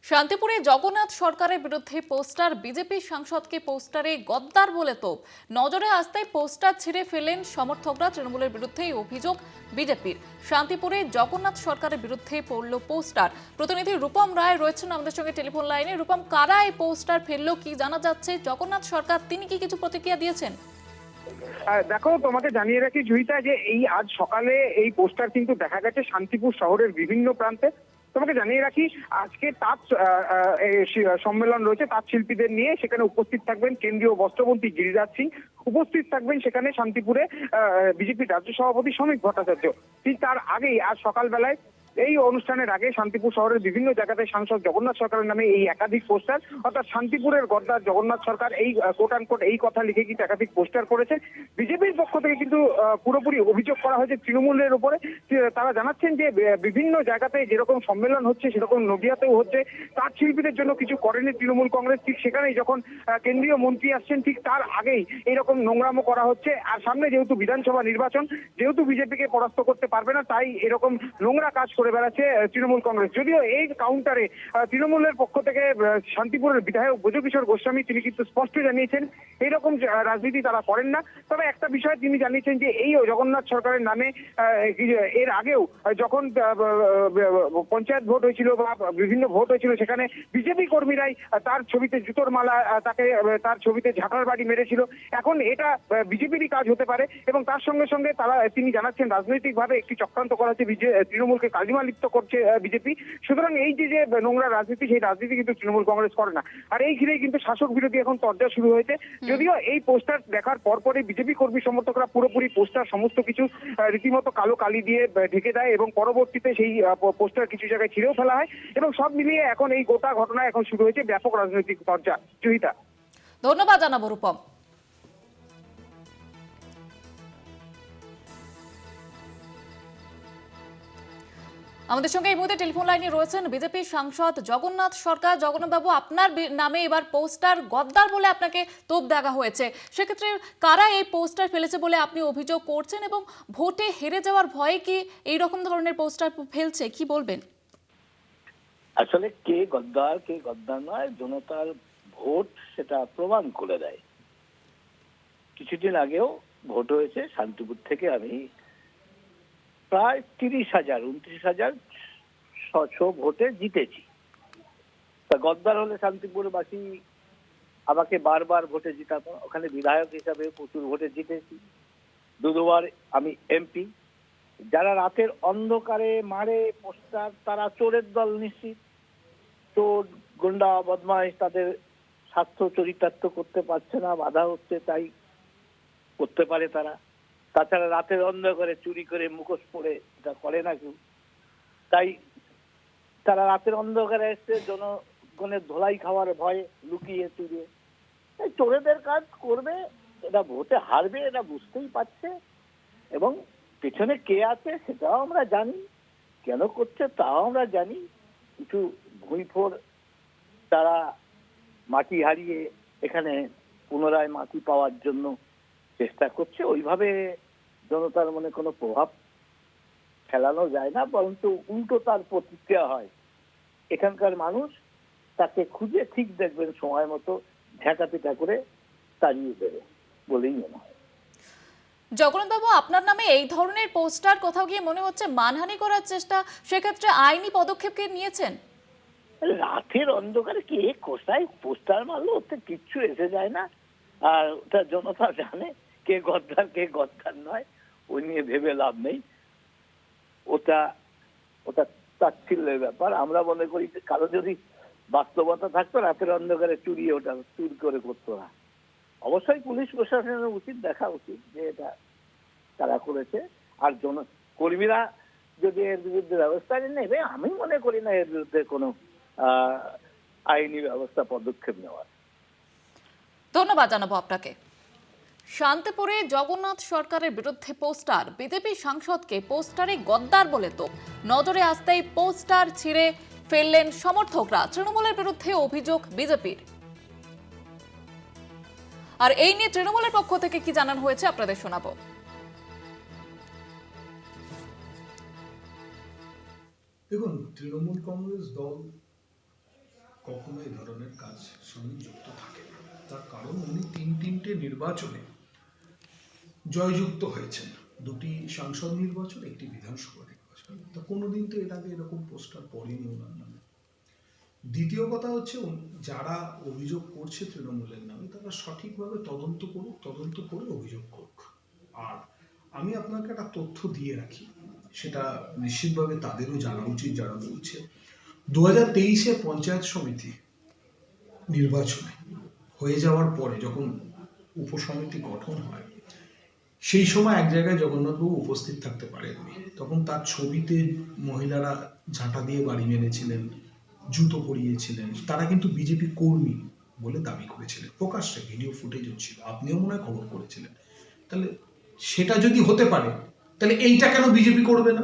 শান্তিপুরে জগন্নাথ সরকারের বিরুদ্ধে পোস্টার, বিজেপি সাংসদকে পোস্টারে গদ্দার বলে তোপ। নজরে আসতেই পোস্টার ছিঁড়ে ফেলেন সমর্থকরা। তৃণমূলের বিরুদ্ধে এই অভিযোগ বিজেপির। শান্তিপুরে জগন্নাথ সরকারের বিরুদ্ধে পড়ল পোস্টার। প্রতিনিধি রূপম রায় রয়েছেন আমাদের সঙ্গে টেলিফোন লাইনে। রূপম, কারা এই পোস্টার ফেললো, কি জানা যাচ্ছে? জগন্নাথ সরকার তিনি কি কিছু প্রতিক্রিয়া দিয়েছেন? দেখো, তোমাকে জানিয়ে রাখি জুহিতা, যে এই আজ সকালে এই পোস্টার কিন্তু দেখা গেছে শান্তিপুর শহরের বিভিন্ন প্রান্তে। তোমাকে জানিয়ে রাখি, আজকে তাঁত সম্মেলন রয়েছে, তাঁত শিল্পীদের নিয়ে। সেখানে উপস্থিত থাকবেন কেন্দ্রীয় বস্ত্রমন্ত্রী গিরিরাজ সিং, উপস্থিত থাকবেন সেখানে শান্তিপুরে বিজেপির রাজ্য সভাপতি শ্রমিক ভট্টাচার্য। ঠিক তার আগেই আজ সকালবেলায় এই অনুষ্ঠানের আগে শান্তিপুর শহরের বিভিন্ন জায়গাতে সাংসদ জগন্নাথ সরকারের নামে এই একাধিক পোস্টার, অর্থাৎ শান্তিপুরের গদ্দার জগন্নাথ সরকার, এই কোট আনকোট এই কথা লিখে কিন্তু একাধিক পোস্টার করেছে। বিজেপির পক্ষ থেকে কিন্তু পুরোপুরি অভিযোগ করা হয়েছে তৃণমূলের উপরে। তারা জানাচ্ছেন যে বিভিন্ন জায়গাতে যেরকম সম্মেলন হচ্ছে, সেরকম নদিয়াতেও হচ্ছে। তাঁত শিল্পীদের জন্য কিছু করেনি তৃণমূল কংগ্রেস। ঠিক সেখানেই যখন কেন্দ্রীয় মন্ত্রী আসছেন, ঠিক তার আগেই এরকম নোংরামো করা হচ্ছে। আর সামনে যেহেতু বিধানসভা নির্বাচন, যেহেতু বিজেপিকে পরাস্ত করতে পারবে না, তাই এরকম নোংরা কাজ করে বেড়াচ্ছে তৃণমূল কংগ্রেস। যদিও এই কাউন্টারে তৃণমূলের পক্ষ থেকে শান্তিপুরের বিধায়ক ব্রজকিশোর গোস্বামী তিনি কিন্তু স্পষ্ট জানিয়েছেন এইরকম রাজনীতি তারা করেন না। তবে একটা বিষয় তিনি জানিয়েছেন যে এই জগন্নাথ সরকারের নামে এর আগেও যখন পঞ্চায়েত ভোট হয়েছিল বা বিভিন্ন ভোট হয়েছিল, সেখানে বিজেপি কর্মীরাই তার ছবিতে জুতোর মালা, তাকে তার ছবিতে ঝাঁটার বাড়ি মেরেছিল। এখন এটা বিজেপিরই কাজ হতে পারে, এবং তার সঙ্গে সঙ্গে তিনি জানাচ্ছেন রাজনৈতিকভাবে একটি চক্রান্ত করা হচ্ছে, তৃণমূলকে কালিমা লিপ্ত করছে বিজেপি। সুতরাং এই যে নোংরা রাজনীতি, সেই রাজনীতি কিন্তু তৃণমূল কংগ্রেস করে না। আর এই ঘিরেই কিন্তু শাসক বিরোধী এখন তরজা শুরু হয়েছে। যদিও এই পোস্টার দেখার পরপরই বিজেপি কর্মী সমর্থকরা পুরোপুরি পোস্টার সমস্ত কিছু রীতিমতো কালো কালি দিয়ে ঢেকে দেয়, এবং পরবর্তীতে সেই পোস্টার কিছু জায়গায় ছিঁড়েও ফেলা হয়। এবং সব মিলিয়ে এখন এই গোটা ঘটনা এখন শুরু হয়েছে ব্যাপক রাজনৈতিক তরজা। জয়িতা, ধন্যবাদ জানাবো রূপম। আমাদের সঙ্গে এই মুহূর্তে টেলিফোন লাইনে রয়েছেন বিজেপি সাংসদ জগন্নাথ সরকার। জগন্নাথ বাবু, আপনার নামে এবার পোস্টার গদ্দার বলে আপনাকে তোপ দাগা হয়েছে। সেক্ষেত্রে কারা এই পোস্টার ফেলেছে বলে আপনি অভিযোগ করছেন, এবং ভোটে হেরে যাওয়ার ভয়ে কি এই রকম ধরনের পোস্টার ফেলছে, কি বলবেন? আসলে কে গদ্দার নয়, জনতার ভোট সেটা প্রমাণ করে দেয়। কিছুদিন আগেও ভোট হয়েছে শান্তিপুর থেকে, আমি প্রায় 29,600 ভোটে জিতেছি। তা গদ্দার হলে শান্তিপুরবাসী আমাকে বারবার ভোটে জিতাতো। ওখানে বিধায়ক হিসাবে প্রচুর ভোটে জিতেছি, দুবার আমি এমপি। যারা রাতের অন্ধকারে মারে পোস্টার, তারা চোরের দল নিশ্চিত। চোর, গুন্ডা, বদমাইশ তাদের স্বার্থ চরিতার্থ করতে পারছে না, বাধা হচ্ছে, তাই করতে পারে তারা। তাছাড়া রাতের অন্ধকারে চুরি করে মুখোশ পরে এটা করে না কেউ, তাই তারা রাতের অন্ধকারে এসছে জনগণের ধোলাই খাওয়ার ভয়ে লুকিয়ে চুরিয়ে। তাই চোরেদের কাজ করবে, এটা ভোটে হারবে, এটা বুঝতেই পারছে। এবং পেছনে কে আছে সেটাও আমরা জানি, কেন করছে তাও আমরা জানি। কিছু ভুঁইফোর তারা মাটি হারিয়ে এখানে পুনরায় মাটি পাওয়ার জন্য চেষ্টা করছে। ওইভাবে জনতার মনে কোনো প্রভাব ফেলানো যায় না, বরঞ্চ উল্টো তার প্রতিক্রিয়া হয়। এখানকার মানুষ তাকে খুঁজে ঠিক দেখবেন, সময় মতো ঝাঁটাপিটা করে তাড়িয়ে দেবে বলেই মনে হয়। জগন্নাথ বাবু, আপনার নামে এই ধরনের পোস্টার কোথাও গিয়ে মনে হচ্ছে মানহানি করার চেষ্টা, সেক্ষেত্রে আইনি পদক্ষেপ কি নিয়েছেন? রাতের অন্ধকারে কে কোথায় পোস্টার মারলো, ওতে কিচ্ছু এসে যায় না। আর ওটা জনতা জানে কে গদ্দার নয়, ওই নিয়ে ভেবে লাভ নেই। ওটা ওটা তাচ্ছিল্যের ব্যাপার। আমরা মনে করি যে কারো যদি বাস্তবতা থাকতো, রাতের অন্ধকারে ওটা চুর করে করতো না। অবশ্যই পুলিশ প্রশাসনের উচিত, দেখা উচিত যে এটা তারা করেছে। আর কর্মীরা যদি এর বিরুদ্ধে ব্যবস্থা নেবে, আমি মনে করি না এর বিরুদ্ধে কোনো আইনি ব্যবস্থা পদক্ষেপ নেওয়ার। ধন্যবাদ জানাবো আপনাকে। শান্তিপুরে জগন্নাথ সরকারের বিরুদ্ধে পোস্টার, বিজেপি সাংসদকে পোস্টারে গদ্দার বলে তোপ। নজরে আসতেই পোস্টার ছিঁড়ে ফেললেন সমর্থকরা। তৃণমূলের বিরুদ্ধে অভিযোগ বিজেপির। আর এই নিয়ে তৃণমূলের পক্ষ থেকে কি জানানো হয়েছে আপনাদের শোনাবো। দেখুন, তৃণমূল কংগ্রেস দল কখনো এই ধরনের কাজ সঙ্গে যুক্ত থাকে না। তার কারণ উনি তিনটে নির্বাচনে জয়যুক্ত হয়েছেন, দুটি সাংসদ নির্বাচন, একটি বিধানসভা নির্বাচন। তা কোনোদিন তো এর আগে এরকম পোস্টার পড়েনি ওনার নামে। দ্বিতীয় কথা হচ্ছে, যারা অভিযোগ করছে তৃণমূলের নামে তারা সঠিকভাবে তদন্ত করুক, তদন্ত করে অভিযোগ করুক। আর আমি আপনাকে একটা তথ্য দিয়ে রাখি, সেটা নিশ্চিতভাবে তাদেরও জানা উচিত যারা বলছে। 2023-এ পঞ্চায়েত সমিতি নির্বাচনে হয়ে যাওয়ার পরে যখন উপসমিতি গঠন হয়, সেই সময় এক জায়গায় জগন্নাথবাবু উপস্থিত থাকতে পারেননি। তখন তার ছবিতে মহিলারা ঝাঁটা দিয়ে বাড়ি মেরেছিলেন, জুতো পরিয়েছিলেন। তারা কিন্তু বিজেপি কর্মী বলে দাবি করেছিলেন, প্রকাশ্যে ভিডিও ফুটেজও ছিল, আপনিও মনে হয় খবর করেছিলেন। তাহলে সেটা যদি হতে পারে, তাহলে এইটা কেন বিজেপি করবে না?